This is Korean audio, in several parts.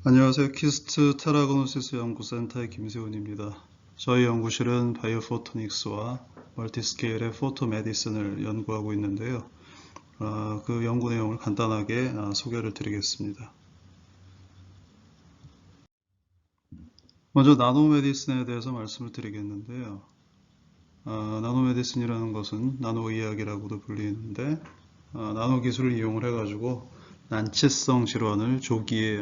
안녕하세요. 키스트 테라고노시스 연구센터의 김세훈입니다. 저희 연구실은 바이오포토닉스와 멀티스케일의 포토메디슨을 연구하고 있는데요. 그 연구 내용을 간단하게 소개를 드리겠습니다. 먼저 나노메디슨에 대해서 말씀을 드리겠는데요. 나노메디슨이라는 것은 나노의학이라고도 불리는데 나노 기술을 이용을 해가지고 난치성 질환을 조기에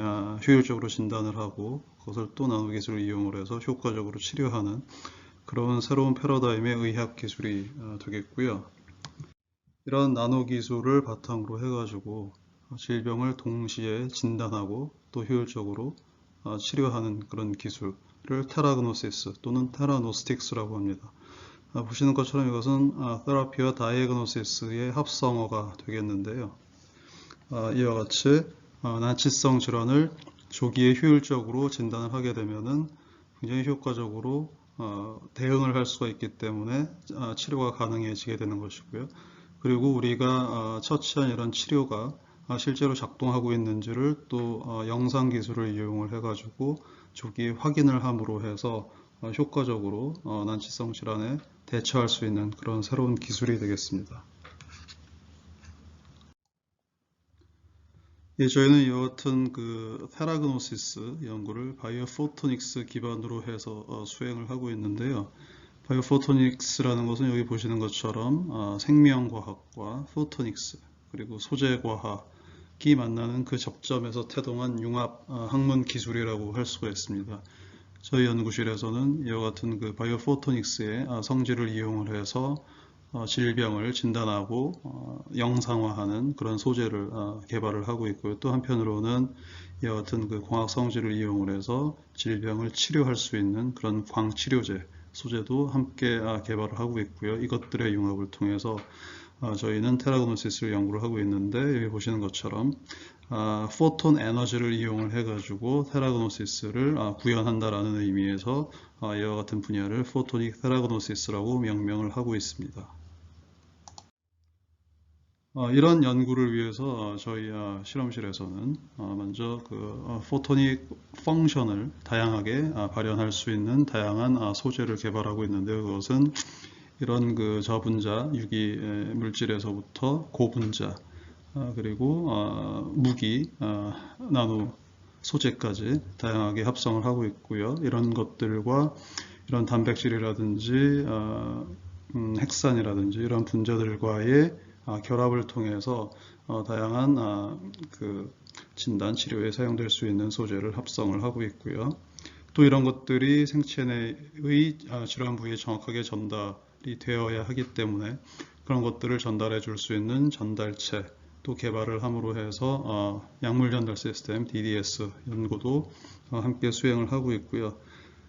효율적으로 진단을 하고 그것을 또 나노 기술을 이용을 해서 효과적으로 치료하는 그런 새로운 패러다임의 의학 기술이 되겠고요. 이런 나노 기술을 바탕으로 해가지고 질병을 동시에 진단하고 또 효율적으로 치료하는 그런 기술을 테라그노시스 또는 테라노스틱스라고 합니다. 보시는 것처럼 이것은 테라피와 다이애그노시스의 합성어가 되겠는데요. 이와 같이 난치성 질환을 조기에 효율적으로 진단을 하게 되면은 굉장히 효과적으로 대응을 할 수가 있기 때문에 치료가 가능해지게 되는 것이고요. 그리고 우리가 처치한 이런 치료가 실제로 작동하고 있는지를 또 영상 기술을 이용을 해가지고 조기에 확인을 함으로 해서 효과적으로 난치성 질환에 대처할 수 있는 그런 새로운 기술이 되겠습니다. 예, 저희는 이와 같은 그 테라그노시스 연구를 바이오포토닉스 기반으로 해서 수행을 하고 있는데요. 바이오포토닉스라는 것은 여기 보시는 것처럼 생명과학과 포토닉스 그리고 소재과학이 만나는 그 접점에서 태동한 융합 학문 기술이라고 할 수가 있습니다. 저희 연구실에서는 이와 같은 그 바이오포토닉스의 성질을 이용을 해서 질병을 진단하고 영상화하는 그런 소재를 개발을 하고 있고요. 또 한편으로는 이와 같은 그 광학 성질을 이용을 해서 질병을 치료할 수 있는 그런 광치료제 소재도 함께 개발을 하고 있고요. 이것들의 융합을 통해서 저희는 테라그노시스를 연구를 하고 있는데 여기 보시는 것처럼 포톤 에너지를 이용을 해가지고 테라그노시스를 구현한다라는 의미에서 이와 같은 분야를 포토닉 테라그노시스라고 명명을 하고 있습니다. 이런 연구를 위해서 저희 실험실에서는 먼저 그 포토닉 펑션을 다양하게 발현할 수 있는 다양한 소재를 개발하고 있는데요. 그것은 이런 그 저분자 유기 물질에서부터 고분자 그리고 무기 나노 소재까지 다양하게 합성을 하고 있고요. 이런 것들과 이런 단백질이라든지 핵산이라든지 이런 분자들과의 결합을 통해서 다양한 그 진단 치료에 사용될 수 있는 소재를 합성을 하고 있고요. 또 이런 것들이 생체 내의 질환 부위에 정확하게 전달이 되어야 하기 때문에 그런 것들을 전달해 줄 수 있는 전달체 또 개발을 함으로 해서 약물 전달 시스템 DDS 연구도 함께 수행을 하고 있고요.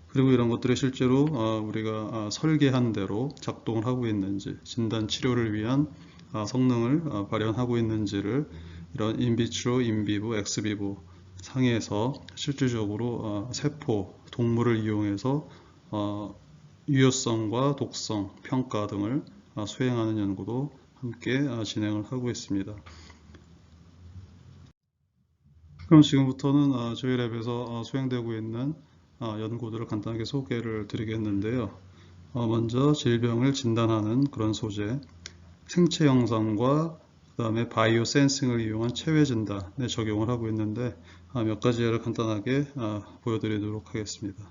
그리고 이런 것들이 실제로 우리가 설계한 대로 작동을 하고 있는지 진단 치료를 위한 성능을 발현하고 있는지를 이런 인비트로, 인비보, 엑스비보 상에서 실질적으로 세포, 동물을 이용해서 유효성과 독성, 평가 등을 수행하는 연구도 함께 진행을 하고 있습니다. 그럼 지금부터는 저희 랩에서 수행되고 있는 연구들을 간단하게 소개를 드리겠는데요. 먼저 질병을 진단하는 그런 소재, 생체 영상과 그 다음에 바이오 센싱을 이용한 체외 진단에 적용을 하고 있는데 몇 가지 예를 간단하게 보여드리도록 하겠습니다.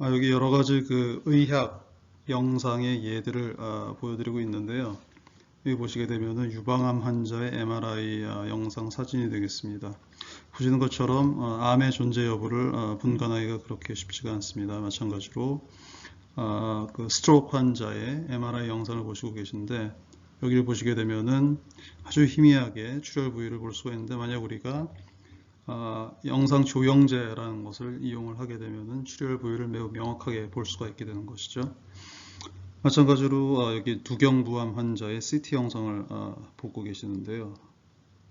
여기 여러 가지 그 의학 영상의 예들을 보여드리고 있는데요. 여기 보시게 되면은 유방암 환자의 MRI 영상 사진이 되겠습니다. 보시는 것처럼 암의 존재 여부를 분간하기가 그렇게 쉽지가 않습니다. 마찬가지로 그 스트로크 환자의 MRI 영상을 보시고 계신데 여기를 보시게 되면은 아주 희미하게 출혈 부위를 볼 수가 있는데 만약 우리가 영상 조영제라는 것을 이용을 하게 되면은 출혈 부위를 매우 명확하게 볼 수가 있게 되는 것이죠. 마찬가지로 여기 두경부암 환자의 CT 영상을 보고 계시는데요.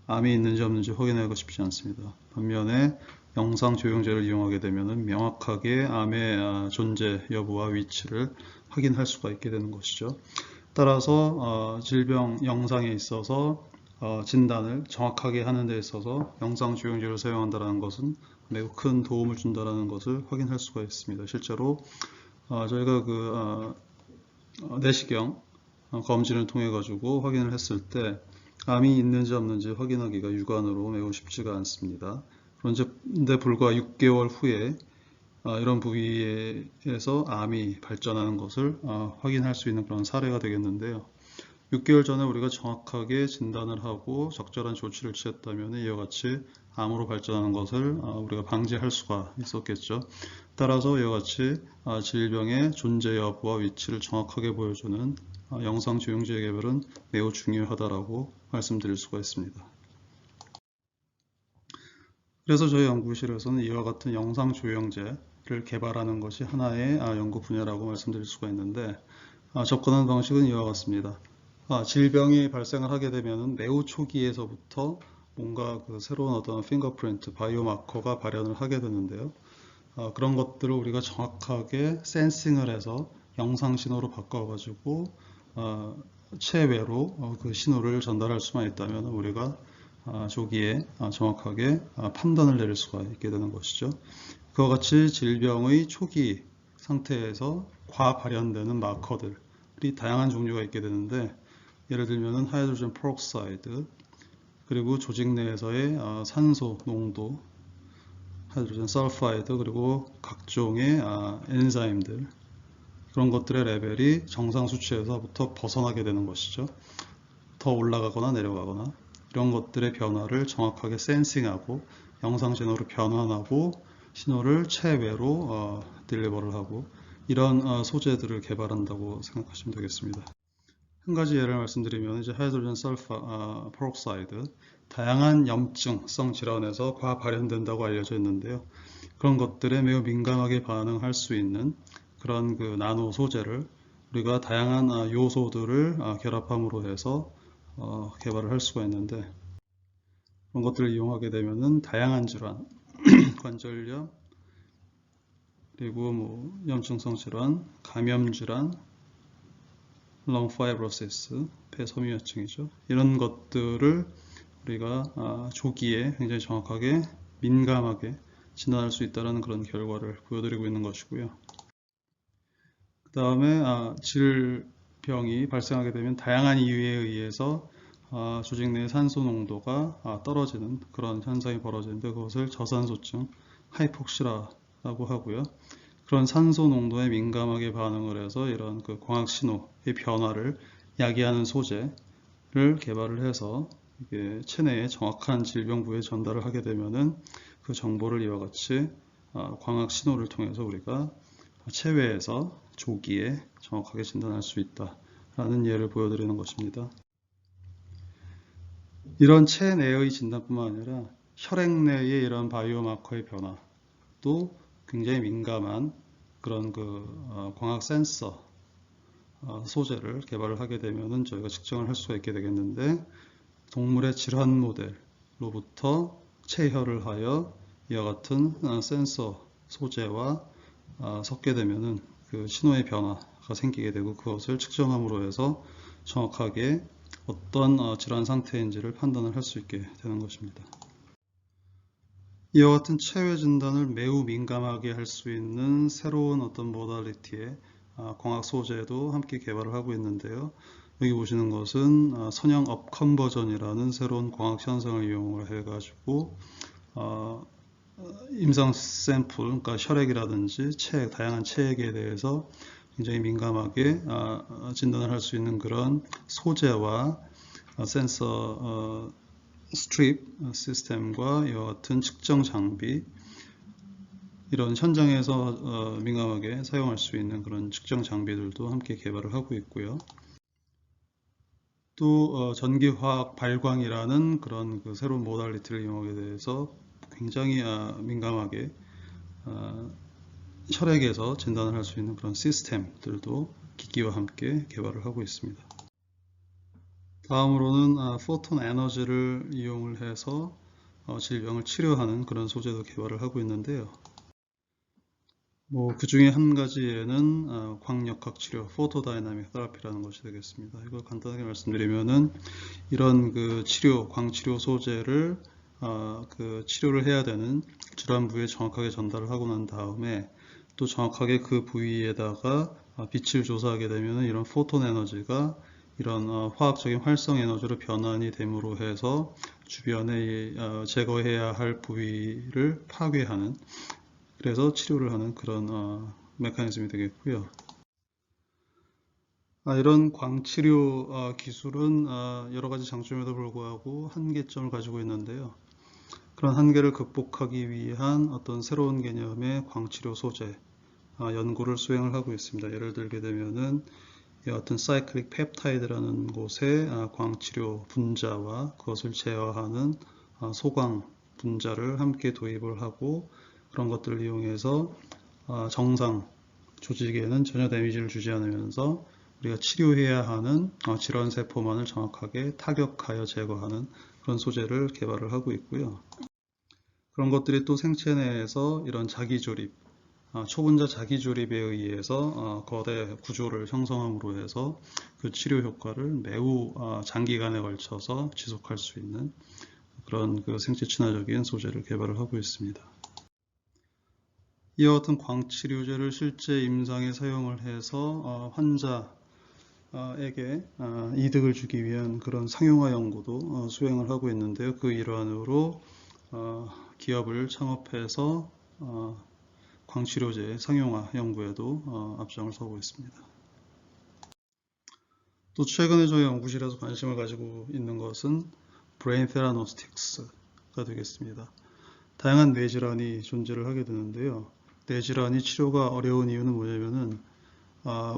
암이 있는지 없는지 확인하기가 쉽지 않습니다. 반면에 영상 조영제를 이용하게 되면 명확하게 암의 존재 여부와 위치를 확인할 수가 있게 되는 것이죠. 따라서 질병 영상에 있어서 진단을 정확하게 하는 데 있어서 영상조형제를 사용한다는 것은 매우 큰 도움을 준다는 것을 확인할 수가 있습니다. 실제로 저희가 내시경 검진을 통해 가지고 확인을 했을 때 암이 있는지 없는지 확인하기가 육안으로 매우 쉽지가 않습니다. 그런데 불과 6개월 후에 이런 부위에서 암이 발전하는 것을 확인할 수 있는 그런 사례가 되겠는데요. 6개월 전에 우리가 정확하게 진단을 하고 적절한 조치를 취했다면 이와 같이 암으로 발전하는 것을 우리가 방지할 수가 있었겠죠. 따라서 이와 같이 질병의 존재 여부와 위치를 정확하게 보여주는 영상 조형제 개발은 매우 중요하다고 말씀드릴 수가 있습니다. 그래서 저희 연구실에서는 이와 같은 영상 조형제를 개발하는 것이 하나의 연구 분야라고 말씀드릴 수가 있는데 접근하는 방식은 이와 같습니다. 질병이 발생을 하게 되면 매우 초기에서부터 뭔가 새로운 어떤 핑거프린트, 바이오마커가 발현을 하게 되는데요. 그런 것들을 우리가 정확하게 센싱을 해서 영상 신호로 바꿔가지고 체외로 그 신호를 전달할 수만 있다면 우리가 조기에 정확하게 판단을 내릴 수가 있게 되는 것이죠. 그와 같이 질병의 초기 상태에서 과발현되는 마커들이 다양한 종류가 있게 되는데 예를 들면 하이드로젠 페록사이드, 그리고 조직 내에서의 산소 농도, 하이드로젠 설파이드, 그리고 각종의 엔자임들, 그런 것들의 레벨이 정상 수치에서부터 벗어나게 되는 것이죠. 더 올라가거나 내려가거나 이런 것들의 변화를 정확하게 센싱하고 영상 신호로 변환하고 신호를 체외로 딜리버를 하고 이런 소재들을 개발한다고 생각하시면 되겠습니다. 한 가지 예를 말씀드리면 이제 하이드로젠 페록사이드 다양한 염증성 질환에서 과발현된다고 알려져 있는데요. 그런 것들에 매우 민감하게 반응할 수 있는 그런 나노 소재를 우리가 다양한 요소들을 결합함으로 해서 개발을 할 수가 있는데 그런 것들을 이용하게 되면은 다양한 질환, 관절염, 그리고 염증성 질환, 감염 질환, 롱 파이브로시스, 폐섬유화증이죠. 이런 것들을 우리가 조기에 굉장히 정확하게 민감하게 진단할 수 있다는 그런 결과를 보여드리고 있는 것이고요. 그 다음에 질병이 발생하게 되면 다양한 이유에 의해서 조직 내 산소 농도가 떨어지는 그런 현상이 벌어지는데 그것을 저산소증, 하이폭시라라고 하고요. 그런 산소 농도에 민감하게 반응을 해서 이런 광학 신호의 변화를 야기하는 소재를 개발을 해서 이게 체내에 정확한 질병부에 전달을 하게 되면은 그 정보를 이와 같이 광학 신호를 통해서 우리가 체외에서 조기에 정확하게 진단할 수 있다라는 예를 보여드리는 것입니다. 이런 체내의 진단뿐만 아니라 혈액 내의 이런 바이오마커의 변화도 굉장히 민감한 그런 광학 센서 소재를 개발을 하게 되면은 저희가 측정을 할 수가 있게 되겠는데 동물의 질환 모델로부터 체혈을 하여 이와 같은 센서 소재와 섞게 되면은 그 신호의 변화가 생기게 되고 그것을 측정함으로 해서 정확하게 어떤 질환 상태인지를 판단을 할 수 있게 되는 것입니다. 이와 같은 체외 진단을 매우 민감하게 할 수 있는 새로운 어떤 모달리티의 광학 소재도 함께 개발을 하고 있는데요. 여기 보시는 것은 선형 업컨버전이라는 새로운 광학 현상을 이용을 해가지고 임상 샘플, 그러니까 혈액이라든지 체액, 다양한 체액에 대해서 굉장히 민감하게 진단을 할 수 있는 그런 소재와 센서 스트립 시스템과 이와 같은 측정 장비, 이런 현장에서 민감하게 사용할 수 있는 그런 측정 장비들도 함께 개발을 하고 있고요. 또 전기화학 발광이라는 그런 새로운 모달리티를 이용하게 돼서 굉장히 민감하게 혈액에서 진단을 할 수 있는 그런 시스템들도 기기와 함께 개발을 하고 있습니다. 다음으로는 포톤 에너지를 이용을 해서 질병을 치료하는 그런 소재도 개발을 하고 있는데요. 그 중에 한 가지에는 광역학 치료, 포토다이나믹 테라피라는 것이 되겠습니다. 이걸 간단하게 말씀드리면은 이런 그 치료, 광치료 소재를 그 치료를 해야 되는 질환 부위에 정확하게 전달을 하고 난 다음에 또 정확하게 그 부위에다가 빛을 조사하게 되면 이런 포톤 에너지가 이런 화학적인 활성 에너지로 변환이 됨으로 해서 주변에 제거해야 할 부위를 파괴하는, 그래서 치료를 하는 그런 메커니즘이 되겠고요. 이런 광치료 기술은 여러 가지 장점에도 불구하고 한계점을 가지고 있는데요. 그런 한계를 극복하기 위한 어떤 새로운 개념의 광치료 소재 연구를 수행을 하고 있습니다. 예를 들게 되면은 어떤 사이클릭 펩타이드라는 곳에 광치료 분자와 그것을 제어하는 소광 분자를 함께 도입을 하고 그런 것들을 이용해서 정상 조직에는 전혀 데미지를 주지 않으면서 우리가 치료해야 하는 질환 세포만을 정확하게 타격하여 제거하는 그런 소재를 개발을 하고 있고요. 그런 것들이 또 생체 내에서 이런 자기조립, 초분자 자기조립에 의해서 거대 구조를 형성함으로 해서 그 치료 효과를 매우 장기간에 걸쳐서 지속할 수 있는 그런 그 생체 친화적인 소재를 개발을 하고 있습니다. 이와 같은 광치료제를 실제 임상에 사용을 해서 환자에게 이득을 주기 위한 그런 상용화 연구도 수행을 하고 있는데요. 그 일환으로 기업을 창업해서 광치료제 상용화 연구에도 앞장을 서고 있습니다. 또 최근에 저희 연구실에서 관심을 가지고 있는 것은 브레인 테라노스틱스가 되겠습니다. 다양한 뇌질환이 존재를 하게 되는데요. 뇌질환이 치료가 어려운 이유는 뭐냐면은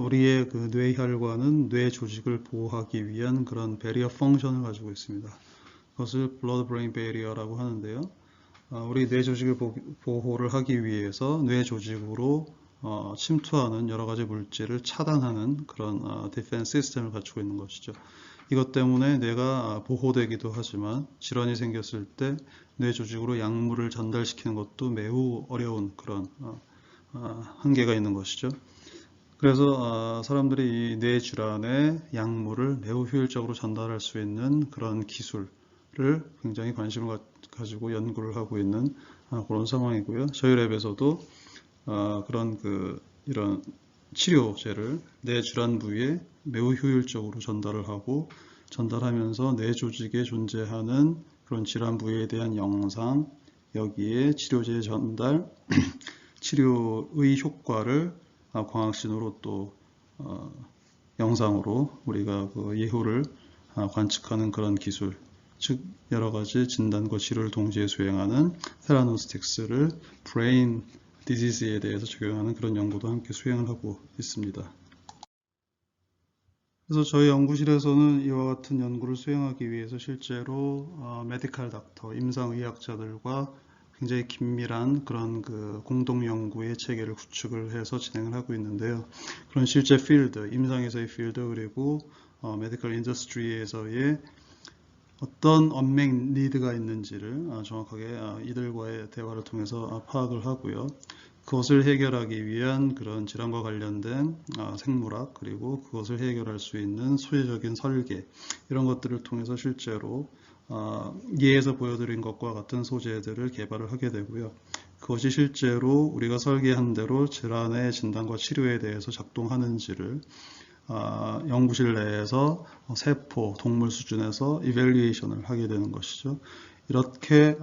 우리의 그 뇌혈관은 뇌 조직을 보호하기 위한 그런 베리어 펑션을 가지고 있습니다. 그것을 블러드 브레인 베리어라고 하는데요. 우리 뇌 조직을 보호를 하기 위해서 뇌 조직으로 침투하는 여러 가지 물질을 차단하는 그런 디펜스 시스템을 갖추고 있는 것이죠. 이것 때문에 뇌가 보호되기도 하지만 질환이 생겼을 때 뇌 조직으로 약물을 전달시키는 것도 매우 어려운 그런 한계가 있는 것이죠. 그래서 사람들이 이 뇌 질환의 약물을 매우 효율적으로 전달할 수 있는 그런 기술을 굉장히 관심을 가지고 연구를 하고 있는 그런 상황이고요. 저희 랩에서도 그런 이런 치료제를 뇌 질환 부위에 매우 효율적으로 전달을 하고 전달하면서 뇌 조직에 존재하는 그런 질환 부위에 대한 영상, 여기에 치료제의 전달, 치료의 효과를 광학신호로 또 영상으로 우리가 그 예후를 관측하는 그런 기술, 즉 여러 가지 진단과 치료를 동시에 수행하는 테라노스틱스를 브레인 디지즈에 대해서 적용하는 그런 연구도 함께 수행을 하고 있습니다. 그래서 저희 연구실에서는 이와 같은 연구를 수행하기 위해서 실제로 메디칼 닥터, 임상의학자들과 굉장히 긴밀한 그런 그 공동 연구의 체계를 구축을 해서 진행을 하고 있는데요. 그런 실제 필드, 임상에서의 필드 그리고 메디컬 인더스트리에서의 어떤 언맥 니드가 있는지를 정확하게 이들과의 대화를 통해서 파악을 하고요. 그것을 해결하기 위한 그런 질환과 관련된 생물학 그리고 그것을 해결할 수 있는 소재적인 설계 이런 것들을 통해서 실제로 예에서 보여드린 것과 같은 소재들을 개발을 하게 되고요. 그것이 실제로 우리가 설계한 대로 질환의 진단과 치료에 대해서 작동하는지를 연구실 내에서 세포, 동물 수준에서 이밸리에이션을 하게 되는 것이죠. 이렇게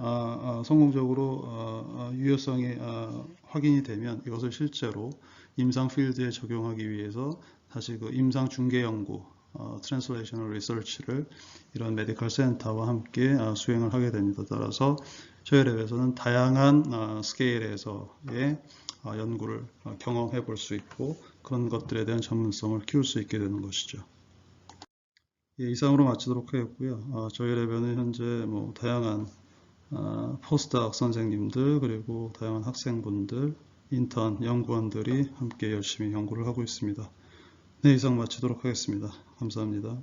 성공적으로 유효성이 확인이 되면 이것을 실제로 임상 필드에 적용하기 위해서 다시 그 임상 중개 연구, 트랜슬레이셔널 리서치를 이런 메디컬 센터와 함께 수행을 하게 됩니다. 따라서 저희 랩에서는 다양한 스케일에서의 연구를 경험해 볼 수 있고 그런 것들에 대한 전문성을 키울 수 있게 되는 것이죠. 예, 이상으로 마치도록 하겠고요. 저희 랩에는 현재 다양한 포스트학 선생님들 그리고 다양한 학생분들, 인턴, 연구원들이 함께 열심히 연구를 하고 있습니다. 네, 이상 마치도록 하겠습니다. 감사합니다.